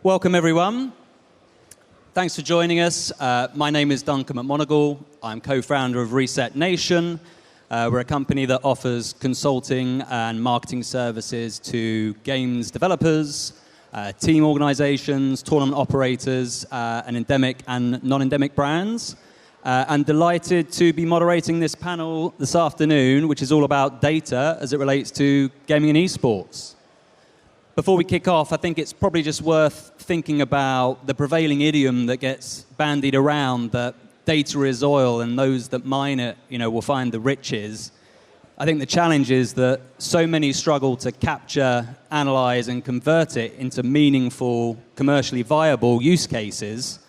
Welcome, everyone. Thanks for joining us. My name is Duncan McMonagle. I'm co-founder of Reset Nation. We're a company that offers consulting and marketing services to games developers, team organizations, tournament operators, and endemic and non-endemic brands. And delighted to be moderating this panel this afternoon, which is all about data as it relates to gaming and esports. Before we kick off, I think it's probably just worth thinking about the prevailing idiom that gets bandied around that data is oil and those that mine it, will find the riches. I think the challenge is that so many struggle to capture, analyze, and convert it into meaningful, commercially viable use cases.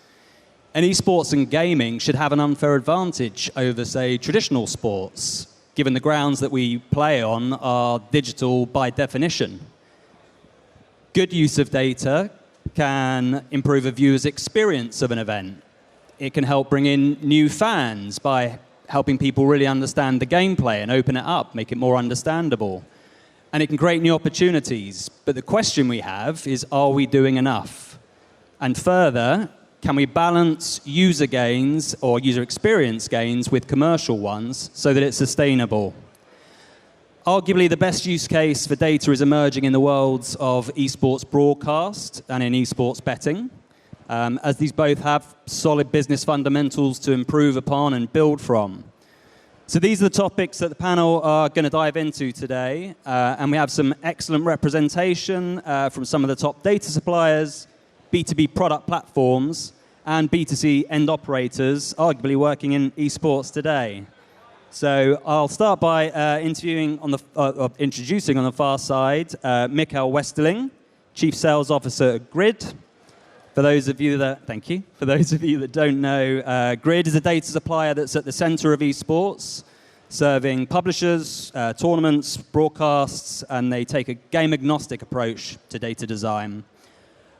And esports and gaming should have an unfair advantage over, say, traditional sports, given the grounds that we play on are digital by definition. Good use of data can improve a viewer's experience of an event. It can help bring in new fans by helping people really understand the gameplay and open it up, make it more understandable. And it can create new opportunities. But the question we have is, are we doing enough? And further, can we balance user gains or user experience gains with commercial ones so that it's sustainable? Arguably, the best use case for data is emerging in the worlds of esports broadcast and in esports betting, as these both have solid business fundamentals to improve upon and build from. So these are the topics that the panel are going to dive into today, and we have some excellent representation from some of the top data suppliers, B2B product platforms, and B2C end operators, arguably working in esports today. So I'll start by introducing on the far side, Mikael Westerling, Chief Sales Officer at Grid. For those of you that don't know, Grid is a data supplier that's at the center of esports, serving publishers, tournaments, broadcasts, and they take a game-agnostic approach to data design.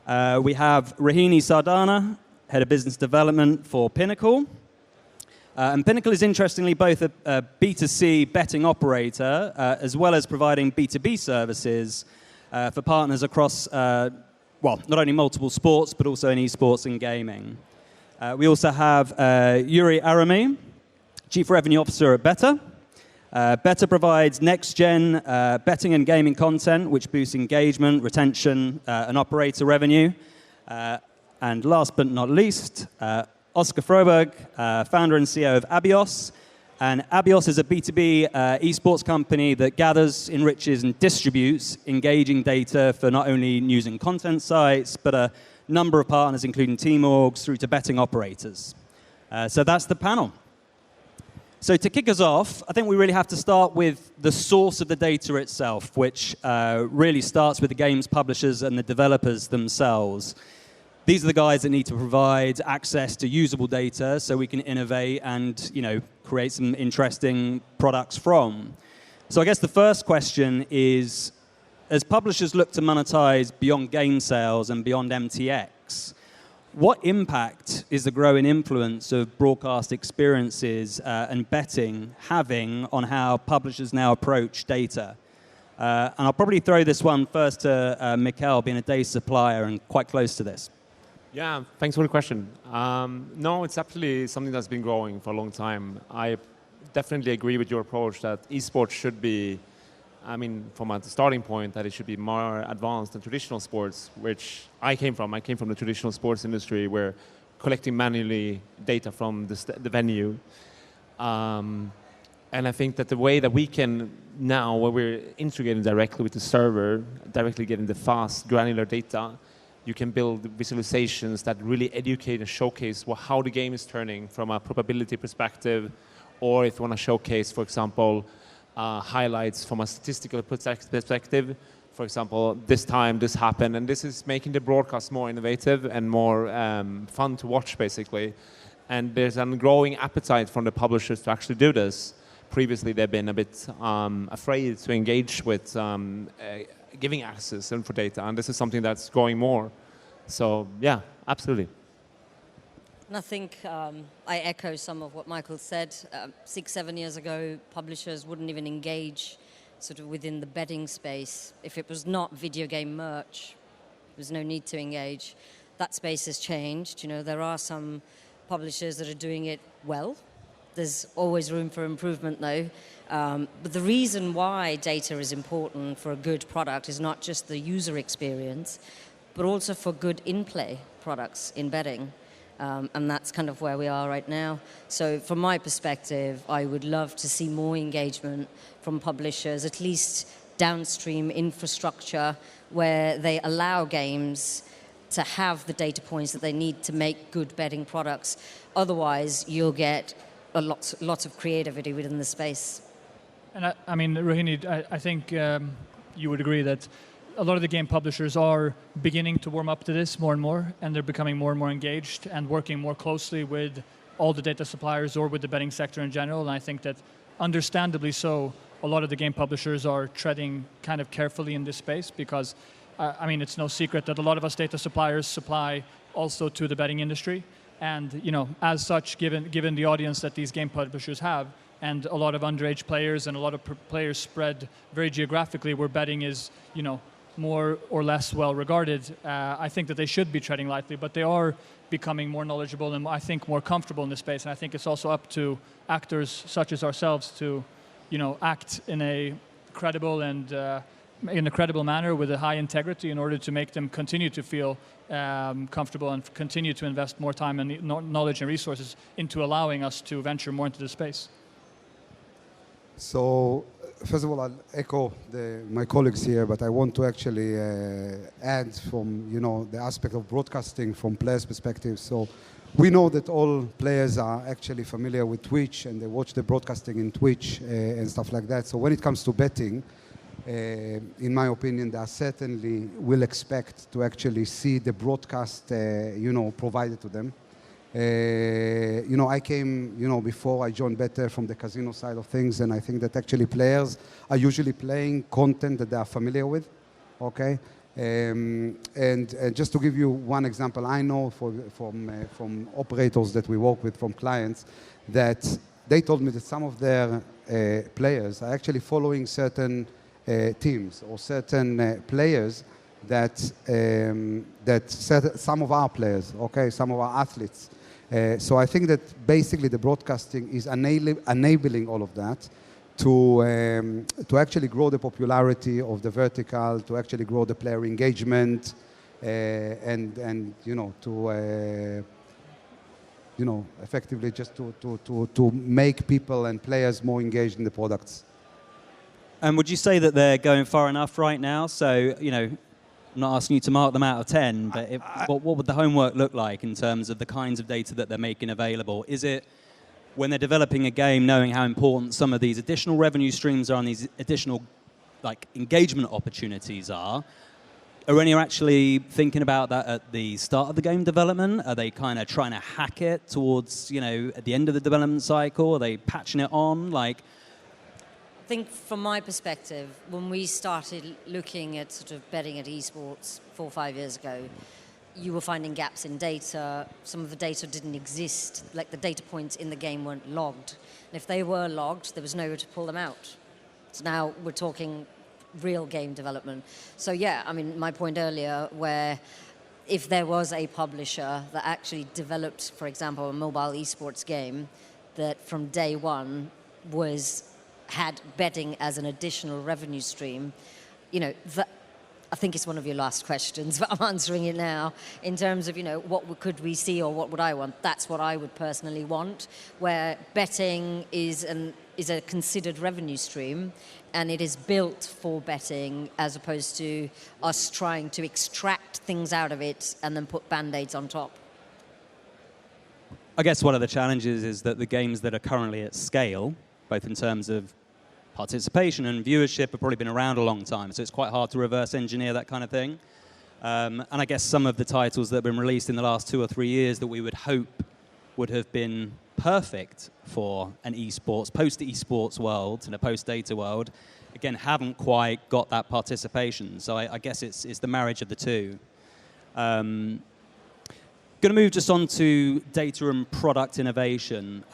We have Rohini Sardana, Head of Business Development for Pinnacle. And Pinnacle is interestingly both a B2C betting operator, as well as providing B2B services for partners across, not only multiple sports, but also in esports and gaming. We also have Yuri Arami, Chief Revenue Officer at Better. Better provides next-gen betting and gaming content, which boosts engagement, retention, and operator revenue. And last but not least, Oscar Froberg, founder and CEO of Abios. And Abios is a B2B esports company that gathers, enriches, and distributes engaging data for not only news and content sites, but a number of partners, including team orgs, through to betting operators. So that's the panel. So to kick us off, I think we really have to start with the source of the data itself, which really starts with the games publishers and the developers themselves. These are the guys that need to provide access to usable data so we can innovate and, create some interesting products from. So I guess the first question is, as publishers look to monetize beyond game sales and beyond MTX, what impact is the growing influence of broadcast experiences and betting having on how publishers now approach data? And I'll probably throw this one first to Mikael, being a data supplier and quite close to this. Yeah, thanks for the question. No, it's absolutely something that's been growing for a long time. I definitely agree with your approach that esports should be, from a starting point, that it should be more advanced than traditional sports, which I came from. I came from the traditional sports industry where collecting manually data from the venue. And I think that the way that we can now, where we're integrating directly with the server, directly getting the fast, granular data, you can build visualizations that really educate and showcase how the game is turning from a probability perspective, or if you want to showcase, for example, highlights from a statistical perspective. For example, this time this happened, and this is making the broadcast more innovative and more fun to watch, basically. And there's a growing appetite from the publishers to actually do this. Previously, they've been a bit afraid to engage with giving access and for data, and this is something that's growing more. So yeah, absolutely. And I think I echo some of what Michael said. 6-7 years ago, publishers wouldn't even engage sort of within the betting space if it was not video game merch. There's no need to engage. That space has changed. You know, there are some publishers that are doing it well. There's always room for improvement, though. But the reason why data is important for a good product is not just the user experience, but also for good in-play products in betting. And that's kind of where we are right now. So from my perspective, I would love to see more engagement from publishers, at least downstream infrastructure, where they allow games to have the data points that they need to make good betting products. Otherwise, you'll get lots of creativity within the space. And I mean, Rohini, I think you would agree that a lot of the game publishers are beginning to warm up to this more and more, and they're becoming more and more engaged and working more closely with all the data suppliers or with the betting sector in general. And I think that, understandably so, a lot of the game publishers are treading kind of carefully in this space because, I mean, it's no secret that a lot of us data suppliers supply also to the betting industry. And, you know, as such, given the audience that these game publishers have, and a lot of underage players and a lot of players spread very geographically where betting is, you know, more or less well regarded, I think that they should be treading lightly, but they are becoming more knowledgeable and I think more comfortable in this space. And I think it's also up to actors such as ourselves to, you know, act in a credible and in a credible manner with a high integrity in order to make them continue to feel comfortable and continue to invest more time and knowledge and resources into allowing us to venture more into the space. So, first of all, I'll echo my colleagues here, but I want to actually add from, you know, the aspect of broadcasting from players' perspective. So, we know that all players are actually familiar with Twitch and they watch the broadcasting in Twitch and stuff like that. So, when it comes to betting, in my opinion, they certainly will expect to actually see the broadcast, you know, provided to them. You know, I came, you know, before I joined Better from the casino side of things, and I think that actually players are usually playing content that they are familiar with, okay? And just to give you one example, I know from operators that we work with, from clients, that they told me that some of their players are actually following certain teams or certain players that some of our players, okay, some of our athletes. So I think that basically the broadcasting is enabling all of that to actually grow the popularity of the vertical, to actually grow the player engagement, and you know, to you know, effectively just to make people and players more engaged in the products. And would you say that they're going far enough right now? So, you know, I'm not asking you to mark them out of 10, but what would the homework look like in terms of the kinds of data that they're making available? Is it when they're developing a game, knowing how important some of these additional revenue streams are and these additional like engagement opportunities are any actually thinking about that at the start of the game development? Are they kind of trying to hack it towards, you know, at the end of the development cycle? Are they patching it on? Like, I think from my perspective, when we started looking at sort of betting at esports 4 or 5 years ago, you were finding gaps in data. Some of the data didn't exist, like the data points in the game weren't logged. And if they were logged, there was nowhere to pull them out. So now we're talking real game development. So yeah, I mean, my point earlier, where if there was a publisher that actually developed, for example, a mobile esports game that from day one had betting as an additional revenue stream, you know, I think it's one of your last questions, but I'm answering it now. In terms of, you know, what could we see or what would I want? That's what I would personally want, where betting is a considered revenue stream and it is built for betting as opposed to us trying to extract things out of it and then put band-aids on top. I guess one of the challenges is that the games that are currently at scale, both in terms of participation and viewership, have probably been around a long time, so it's quite hard to reverse engineer that kind of thing. And I guess some of the titles that have been released in the last 2 or 3 years that we would hope would have been perfect for an esports, post-esports world and a post-data world, again, haven't quite got that participation. So I guess it's the marriage of the two. Going to move just on to data and product innovation.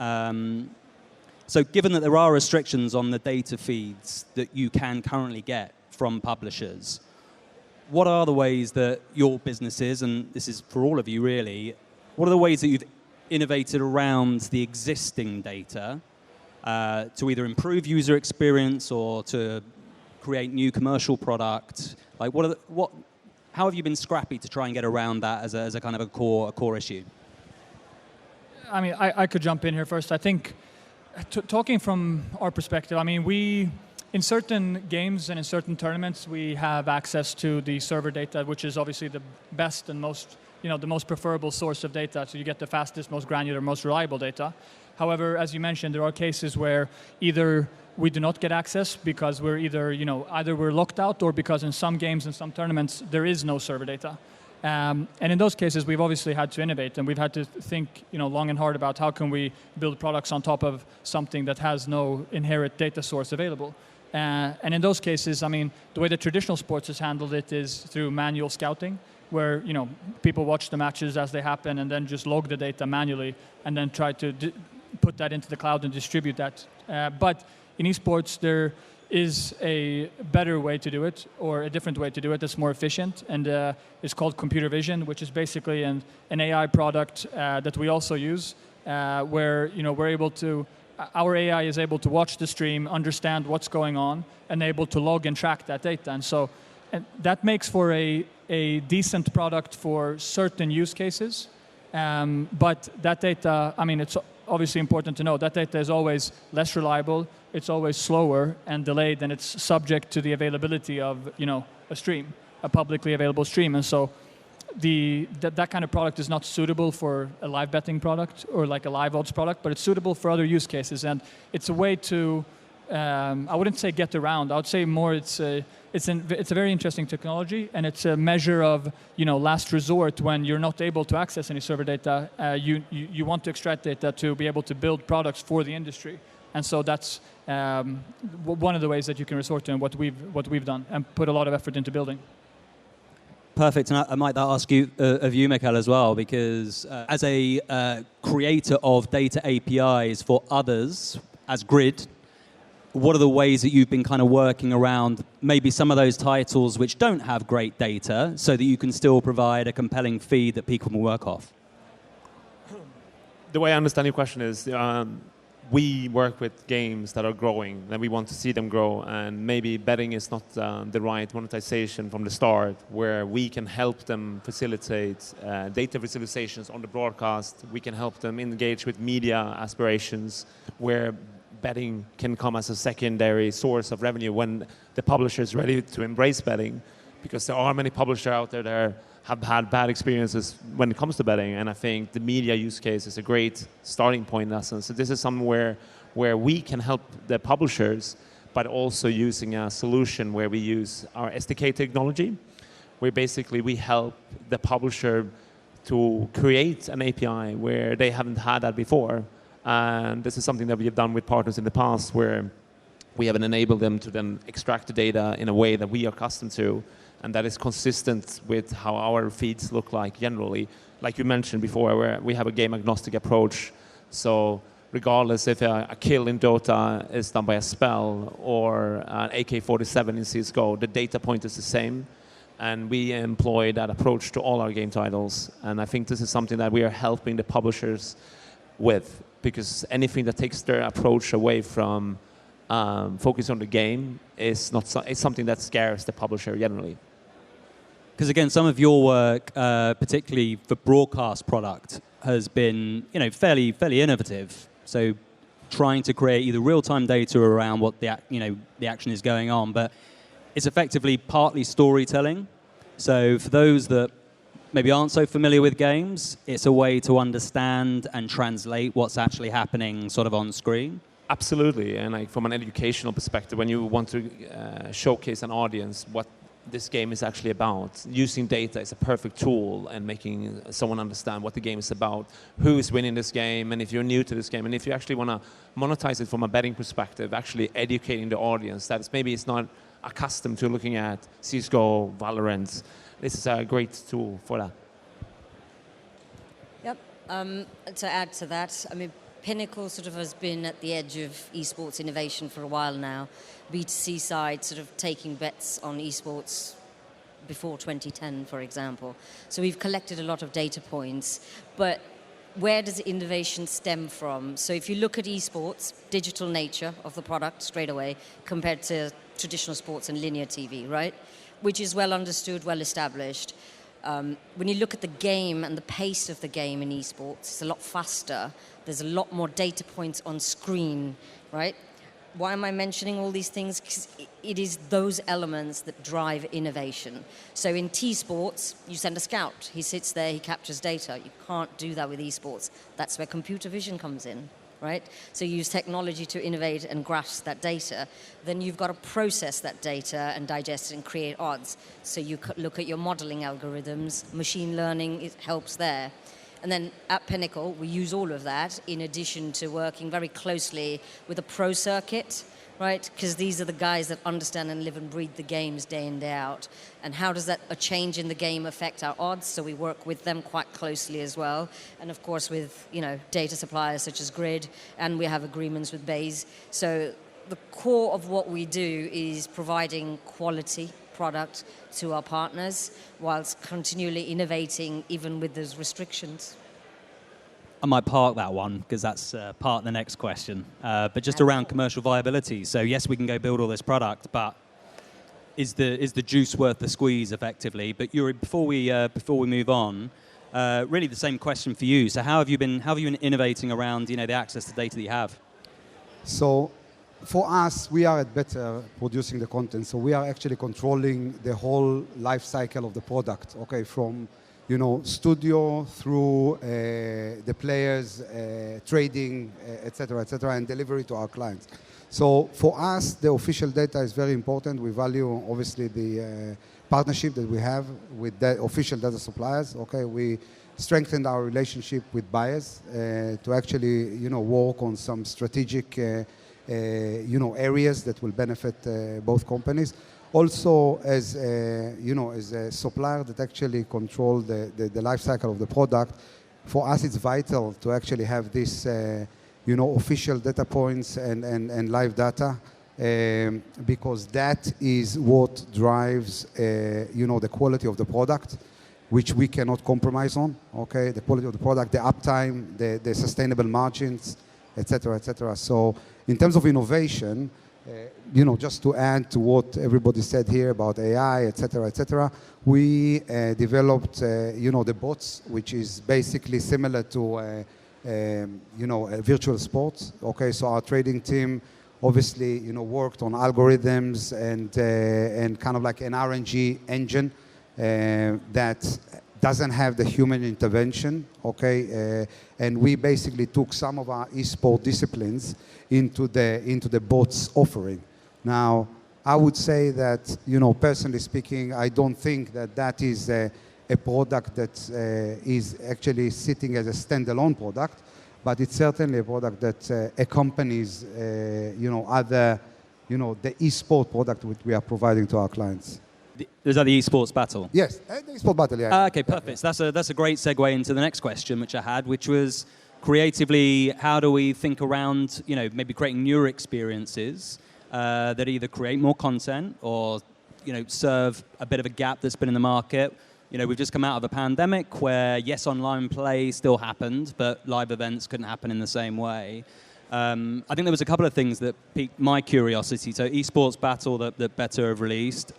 So given that there are restrictions on the data feeds that you can currently get from publishers, what are the ways that your businesses, and this is for all of you really, what are the ways that you've innovated around the existing data to either improve user experience or to create new commercial product? Like, how have you been scrappy to try and get around that as a kind of a core issue? I mean, I could jump in here first. I think, talking from our perspective, I mean, in certain games and in certain tournaments, we have access to the server data, which is obviously the best and most, the most preferable source of data. So you get the fastest, most granular, most reliable data. However, as you mentioned, there are cases where either we do not get access because we're either we're locked out, or because in some games and some tournaments there is no server data. And in those cases, we've obviously had to innovate, and we've had to think, long and hard about how can we build products on top of something that has no inherent data source available. And in those cases, I mean, the way that traditional sports has handled it is through manual scouting, where people watch the matches as they happen and then just log the data manually and then try to put that into the cloud and distribute that. But in esports, there is a better way to do it, or a different way to do it that's more efficient, and it's called computer vision, which is basically an AI product that we also use, where our AI is able to watch the stream, understand what's going on, and able to log and track that data. And that makes for a decent product for certain use cases. But that data, I mean, it's obviously important to know that data is always less reliable, it's always slower and delayed, and it's subject to the availability of, a stream, a publicly available stream. And so that kind of product is not suitable for a live betting product or like a live odds product, but it's suitable for other use cases. And it's a way to, I wouldn't say get around, I would say more it's a very interesting technology, and it's a measure of, last resort when you're not able to access any server data. You want to extract data to be able to build products for the industry. And so that's one of the ways that you can resort to, and what we've done and put a lot of effort into building. Perfect, and I might ask you of you, Mikael, as well, because as a creator of data APIs for others, as Grid, what are the ways that you've been kind of working around maybe some of those titles which don't have great data, so that you can still provide a compelling feed that people can work off? The way I understand your question is, we work with games that are growing, and we want to see them grow, and maybe betting is not the right monetization from the start, where we can help them facilitate data visualizations on the broadcast. We can help them engage with media aspirations, where betting can come as a secondary source of revenue when the publisher is ready to embrace betting, because there are many publishers out there that have had bad experiences when it comes to betting, and I think the media use case is a great starting point in essence. So this is somewhere where we can help the publishers, but also using a solution where we use our SDK technology, where basically we help the publisher to create an API where they haven't had that before. And this is something that we have done with partners in the past, where we have enabled them to then extract the data in a way that we are accustomed to, and that is consistent with how our feeds look like generally. Like you mentioned before, where we have a game agnostic approach. So regardless if a kill in Dota is done by a spell or an AK-47 in CSGO, the data point is the same. And we employ that approach to all our game titles. And I think this is something that we are helping the publishers with, because anything that takes their approach away from focus on the game is not it's something that scares the publisher generally. Because again, some of your work, particularly for broadcast product, has been fairly innovative. So trying to create either real-time data around what the action is going on, but it's effectively partly storytelling. So for those that maybe aren't so familiar with games, it's a way to understand and translate what's actually happening sort of on screen. Absolutely, and like from an educational perspective, when you want to showcase an audience what this game is actually about, using data is a perfect tool, and making someone understand what the game is about, who is winning this game, and if you're new to this game, and if you actually want to monetize it from a betting perspective, actually educating the audience that maybe it's not accustomed to looking at CSGO, Valorant. This is a great tool for that. Yep. To add to that, I mean, Pinnacle sort of has been at the edge of esports innovation for a while now. B2C side sort of taking bets on esports before 2010, for example. So we've collected a lot of data points, but where does innovation stem from? So if you look at esports, digital nature of the product straight away compared to traditional sports and linear TV, right? Which is well understood, well established. When you look at the game and the pace of the game in esports, it's a lot faster. There's a lot more data points on screen, right? Why am I mentioning all these things? Because it is those elements that drive innovation. So in T-sports, you send a scout. He sits there, he captures data. You can't do that with esports. That's where computer vision comes in, right? So you use technology to innovate and grasp that data. Then you've got to process that data and digest it and create odds. So you look at your modeling algorithms. Machine learning, it helps there. And then at Pinnacle, we use all of that in addition to working very closely with a pro circuit, right? Because these are the guys that understand and live and breathe the games day in, day out. And how does a change in the game affect our odds? So we work with them quite closely as well. And of course with, data suppliers such as Grid, and we have agreements with Bayes. So the core of what we do is providing quality product to our partners whilst continually innovating even with those restrictions. I might park that one because that's part of the next question. But just around commercial viability. So yes, we can go build all this product, but is the juice worth the squeeze effectively? But Yuri, before we move on, really the same question for you. So how have you been innovating around the access to data that you have? So for us, we are at Better producing the content, so we are actually controlling the whole life cycle of the product, okay, from studio through the players, trading, etc., and delivery to our clients. So for us, the official data is very important. We value, obviously, the partnership that we have with the official data suppliers, okay. We strengthened our relationship with buyers to actually, work on some strategic areas that will benefit both companies. Also, as a supplier that actually control the life cycle of the product, for us it's vital to actually have this, official data points and live data, because that is what drives, the quality of the product, which we cannot compromise on. Okay, the quality of the product, the uptime, the sustainable margins, etc., etc. So in terms of innovation, just to add to what everybody said here about AI, etc., we developed, the bots, which is basically similar to, a virtual sports. Okay, so our trading team obviously, worked on algorithms and kind of like an RNG engine that doesn't have the human intervention, okay? And we basically took some of our esport disciplines into the bots offering. Now, I would say that, personally speaking, I don't think that is a product that is actually sitting as a standalone product, but it's certainly a product that accompanies, other, the esport product which we are providing to our clients. Is that the esports battle? Yes, the esports battle, yeah. Okay, perfect. Yeah. That's a great segue into the next question, which I had, which was creatively, how do we think around, maybe creating newer experiences that either create more content or, serve a bit of a gap that's been in the market. We've just come out of a pandemic where, yes, online play still happened, but live events couldn't happen in the same way. I think there was a couple of things that piqued my curiosity. So esports battle that Better have released.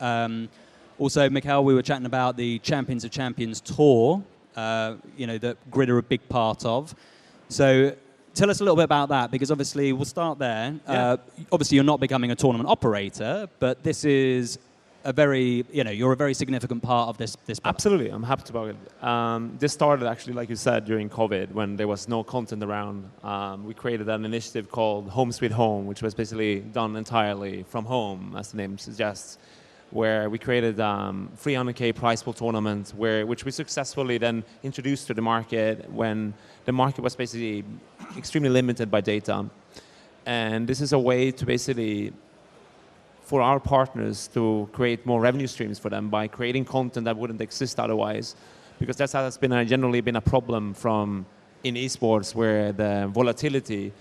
Also, Mikhail, we were chatting about the Champions of Champions tour, that Grid are a big part of. So tell us a little bit about that, because obviously we'll start there. Yeah. Obviously, you're not becoming a tournament operator, but this is a very, you're a very significant part of this product. Absolutely, I'm happy about it. This started actually, like you said, during COVID, when there was no content around. We created an initiative called Home Sweet Home, which was basically done entirely from home, as the name suggests, where we created 300K prize pool tournament, which we successfully then introduced to the market when the market was basically extremely limited by data. And this is a way to basically, for our partners to create more revenue streams for them by creating content that wouldn't exist otherwise, because that has been generally been a problem in esports, where the volatility,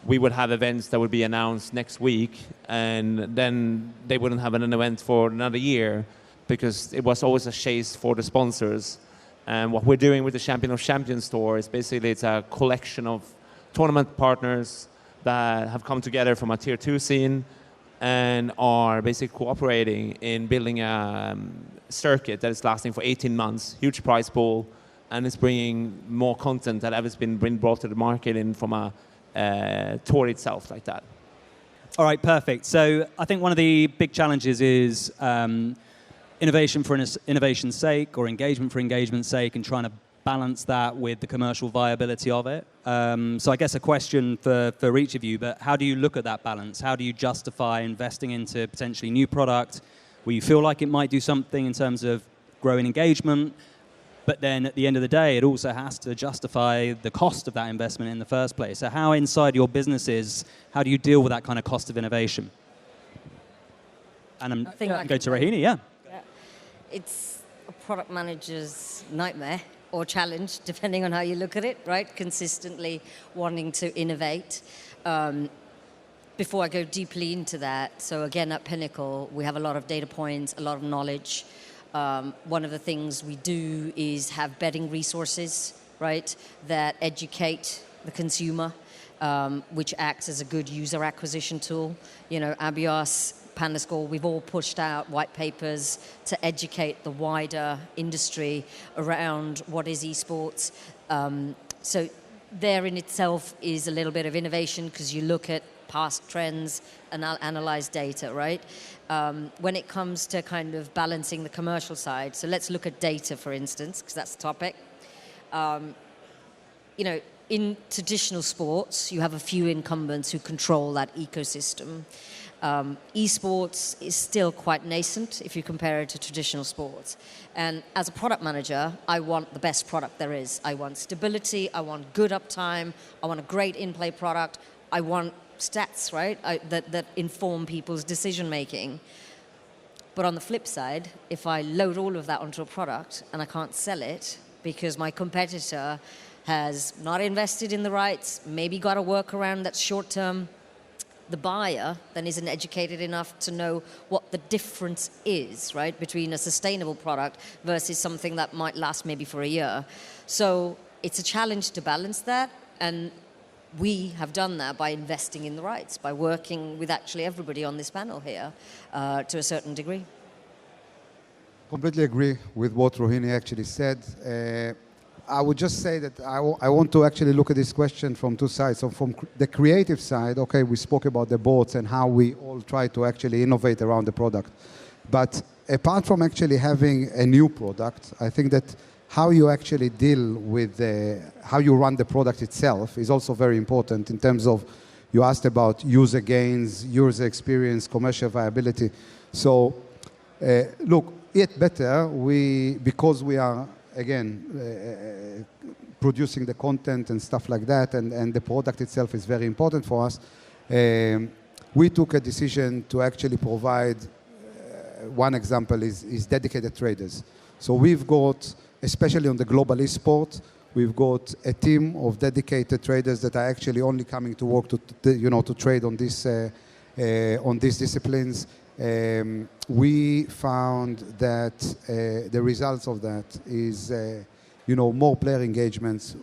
we would have events that would be announced next week, and then they wouldn't have an event for another year, because it was always a chase for the sponsors. And what we're doing with the Champion of Champions store is basically it's a collection of tournament partners that have come together from a tier 2 scene and are basically cooperating in building a circuit that is lasting for 18 months, huge prize pool, and it's bringing more content that has been brought to the market in from a tour itself like that. All right, perfect. So I think one of the big challenges is innovation for innovation's sake or engagement for engagement's sake, and trying to balance that with the commercial viability of it. So I guess a question for each of you, but how do you look at that balance? How do you justify investing into potentially new product where you feel like it might do something in terms of growing engagement, but then at the end of the day, it also has to justify the cost of that investment in the first place? So how inside your businesses, how do you deal with that kind of cost of innovation? And I'm going to go to Rahini, yeah. It's a product manager's nightmare or challenge, depending on how you look at it, right? Consistently wanting to innovate. Before I go deeply into that, so again, at Pinnacle, we have a lot of data points, a lot of knowledge. One of the things we do is have betting resources, right, that educate the consumer, which acts as a good user acquisition tool. You know, Abios, Panelists, we've all pushed out white papers to educate the wider industry around what is esports. So there in itself is a little bit of innovation because you look at past trends and analyze data, right? When it comes to kind of balancing the commercial side, so let's look at data, for instance, because that's the topic. You know, in traditional sports, you have a few incumbents who control that ecosystem. Esports is still quite nascent if you compare it to traditional sports. And as a product manager, I want the best product there is. I want stability, I want good uptime, I want a great in-play product, I want stats, right, that inform people's decision making. But on the flip side, if I load all of that onto a product and I can't sell it because my competitor has not invested in the rights, maybe got a workaround that's short term, the buyer then isn't educated enough to know what the difference is, right, between a sustainable product versus something that might last maybe for a year. So it's a challenge to balance that, and we have done that by investing in the rights, by working with actually everybody on this panel here to a certain degree. Completely agree with what Rohini actually said. I would just say that I want to actually look at this question from two sides. So from the creative side, okay, we spoke about the boards and how we all try to actually innovate around the product. But apart from actually having a new product, I think that how you actually deal with how you run the product itself is also very important in terms of, you asked about user gains, user experience, commercial viability. So look, yet better, because we are, again, producing the content and stuff like that, and the product itself is very important for us, we took a decision to actually provide, one example is dedicated traders. So we've got, especially on the global esport, we've got a team of dedicated traders that are actually only coming to work to trade on these disciplines. We found that the results of that is, more player engagements,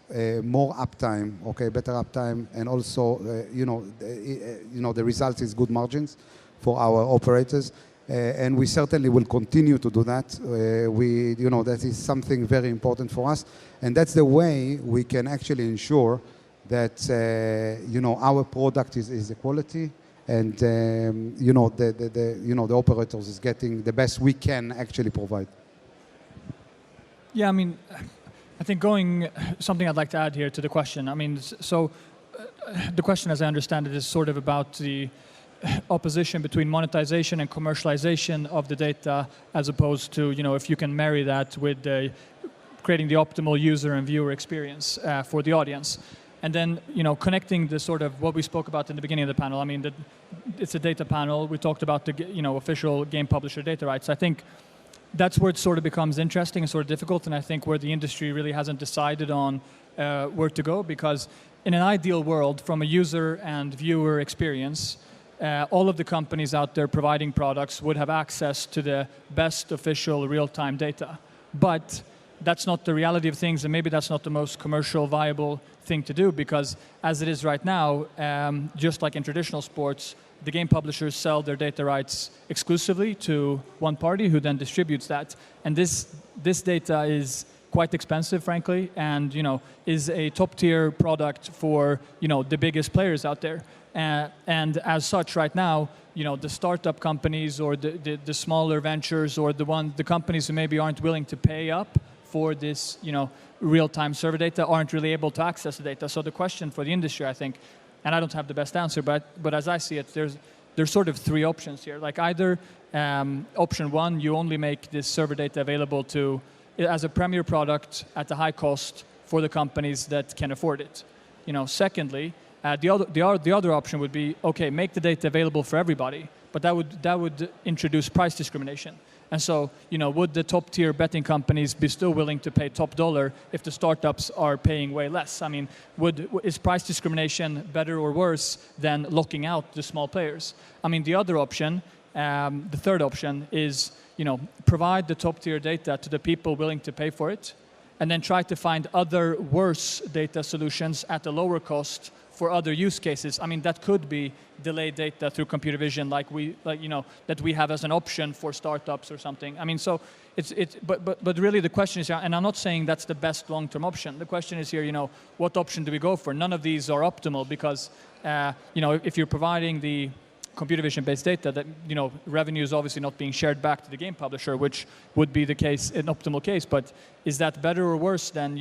more uptime, okay, better uptime, and also, the result is good margins for our operators. And we certainly will continue to do that. That is something very important for us, and that's the way we can actually ensure that our product is the quality, and the operators is getting the best we can actually provide. Yeah, I mean, I think something I'd like to add here to the question. I mean, so the question, as I understand it, is sort of about the opposition between monetization and commercialization of the data, as opposed to, if you can marry that with creating the optimal user and viewer experience for the audience. And then, connecting the sort of what we spoke about in the beginning of the panel. I mean, it's a data panel. We talked about the, official game publisher data rights. I think that's where it sort of becomes interesting and sort of difficult, and I think where the industry really hasn't decided on where to go, because in an ideal world, from a user and viewer experience, all of the companies out there providing products would have access to the best official real-time data. But that's not the reality of things, and maybe that's not the most commercial viable thing to do, because as it is right now, just like in traditional sports, the game publishers sell their data rights exclusively to one party who then distributes that. And this data is quite expensive, frankly, and is a top-tier product for the biggest players out there. And as such, right now, the startup companies or the smaller ventures or the companies who maybe aren't willing to pay up for this, real-time server data aren't really able to access the data. So the question for the industry, I think, and I don't have the best answer, but as I see it, there's sort of three options here. Like either option one, you only make this server data available as a premier product at a high cost for the companies that can afford it. Secondly, the other option would be, okay, make the data available for everybody, but that would introduce price discrimination. And so, would the top-tier betting companies be still willing to pay top dollar if the startups are paying way less? I mean, is price discrimination better or worse than locking out the small players? I mean, the other option, the third option is, provide the top-tier data to the people willing to pay for it, and then try to find other worse data solutions at a lower cost for other use cases. I mean, that could be delayed data through computer vision, that we have as an option for startups or something. I mean, so but really the question is, and I'm not saying that's the best long-term option. The question is here, what option do we go for? None of these are optimal because, if you're providing the computer vision-based data, that revenue is obviously not being shared back to the game publisher, which would be the case, an optimal case. But is that better or worse than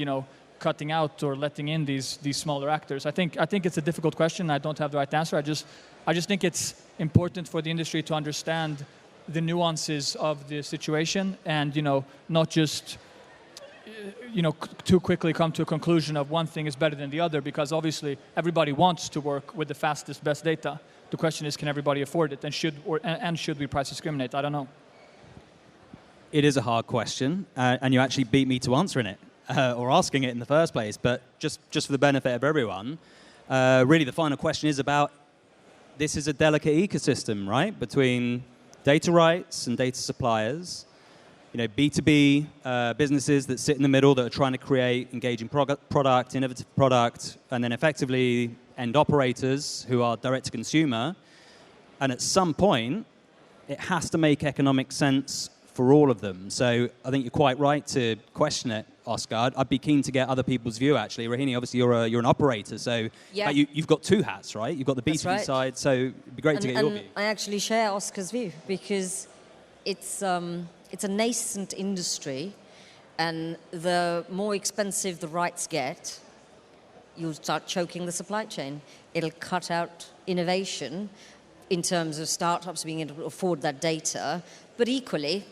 cutting out or letting in these smaller actors? I think it's a difficult question. I don't have the right answer. I just think it's important for the industry to understand the nuances of the situation and not just too quickly come to a conclusion of one thing is better than the other, because obviously everybody wants to work with the fastest, best data. The question is, can everybody afford it, and should we price discriminate? I don't know. It is a hard question, and you actually beat me to answering it. Or asking it in the first place, but just for the benefit of everyone, really the final question is about, this is a delicate ecosystem, right, between data rights and data suppliers, B2B businesses that sit in the middle that are trying to create engaging product, innovative product, and then effectively end operators who are direct to consumer. And at some point, it has to make economic sense for all of them. So I think you're quite right to question it, Oscar. I'd be keen to get other people's view, actually. Rohini, obviously you're an operator, so yeah. You've got two hats, right? You've got the B2B side, so it'd be great to get your view. I actually share Oscar's view, because it's a nascent industry, and the more expensive the rights get, you'll start choking the supply chain. It'll cut out innovation in terms of startups being able to afford that data, but equally,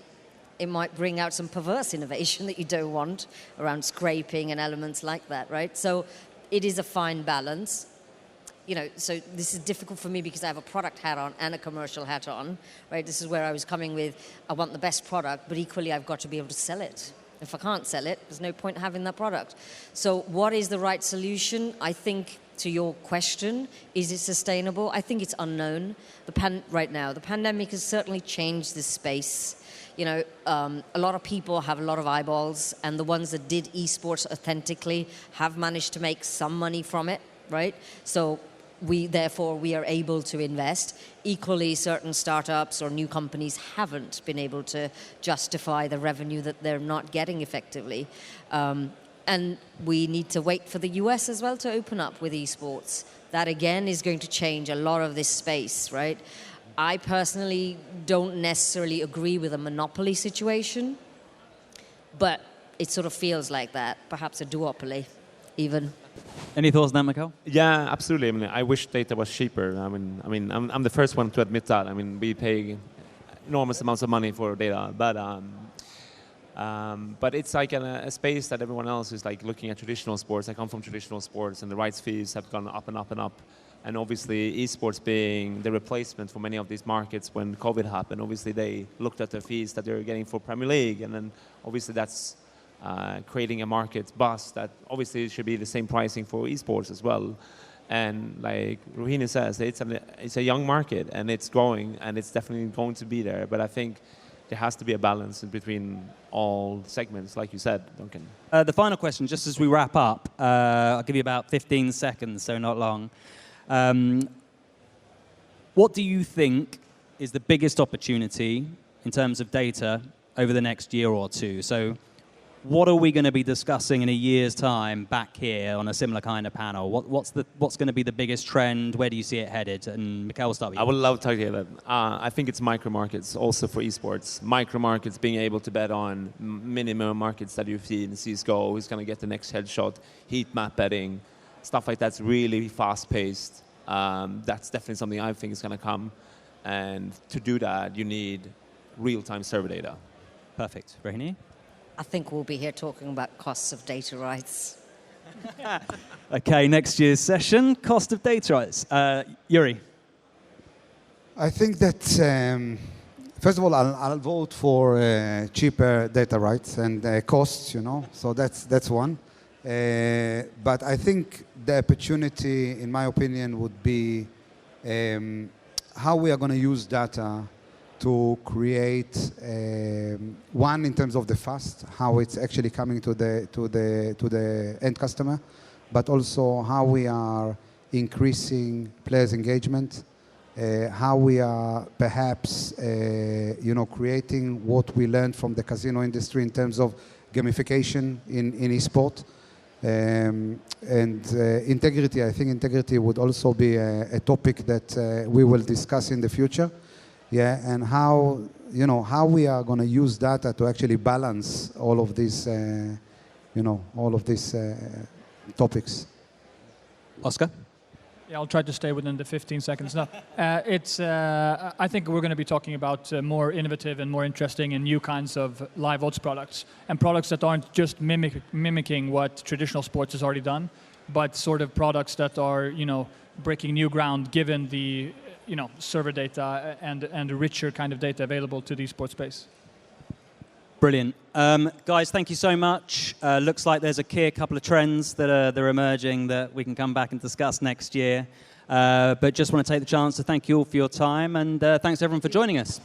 it might bring out some perverse innovation that you don't want around scraping and elements like that, right? So it is a fine balance. So this is difficult for me because I have a product hat on and a commercial hat on, right? This is where I was coming with, I want the best product, but equally I've got to be able to sell it. If I can't sell it, there's no point having that product. So what is the right solution? I think, to your question, is it sustainable? I think it's unknown. Right now, the pandemic has certainly changed this space. A lot of people have a lot of eyeballs, and the ones that did esports authentically have managed to make some money from it, right? So therefore we are able to invest. Equally, certain startups or new companies haven't been able to justify the revenue that they're not getting effectively. And we need to wait for the US as well to open up with esports. That again is going to change a lot of this space, right? I personally don't necessarily agree with a monopoly situation, but it sort of feels like that, perhaps a duopoly even. Any thoughts on that, Mikael? Yeah, absolutely. I mean, I wish data was cheaper. I mean, I'm the first one to admit that. I mean, we pay enormous amounts of money for data, but it's like a space that everyone else is like looking at traditional sports. I come from traditional sports, and the rights fees have gone up and up and up. And obviously, esports being the replacement for many of these markets when COVID happened, obviously they looked at the fees that they were getting for Premier League, and then obviously that's creating a market bus that obviously should be the same pricing for esports as well. And like Rohini says, it's a young market and it's growing and it's definitely going to be there. But I think there has to be a balance in between all segments, like you said, Duncan. The final question, just as we wrap up, I'll give you about 15 seconds, so not long. What do you think is the biggest opportunity in terms of data over the next year or two? So what are we going to be discussing in a year's time back here on a similar kind of panel? What's going to be the biggest trend? Where do you see it headed? And Mikhail, will start with you. I would love to hear that. I think it's micro markets also for esports. Micro markets, being able to bet on minimum markets that you see in CSGO, who's going to get the next headshot, heat map betting, stuff like that's really fast paced. That's definitely something I think is going to come. And to do that, you need real-time server data. Perfect. Rohini? I think we'll be here talking about costs of data rights. Okay, next year's session, cost of data rights. Yuri? I think that, first of all, I'll vote for cheaper data rights and costs, so that's one. But I think the opportunity, in my opinion, would be how we are going to use data to create one in terms of the fast, how it's actually coming to the end customer, but also how we are increasing players' engagement, how we are perhaps creating what we learned from the casino industry in terms of gamification in esports. And integrity, I think integrity would also be a topic that we will discuss in the future. Yeah, and how we are going to use data to actually balance all of these, topics. Oscar? Yeah, I'll try to stay within the 15 seconds. No, I think we're going to be talking about more innovative and more interesting and new kinds of live odds products, and products that aren't just mimicking what traditional sports has already done, but sort of products that are, breaking new ground given the server data and a richer kind of data available to the esports space. Brilliant. Guys, thank you so much. Looks like there's a clear couple of trends that are emerging that we can come back and discuss next year. But just want to take the chance to thank you all for your time, and thanks everyone for joining us.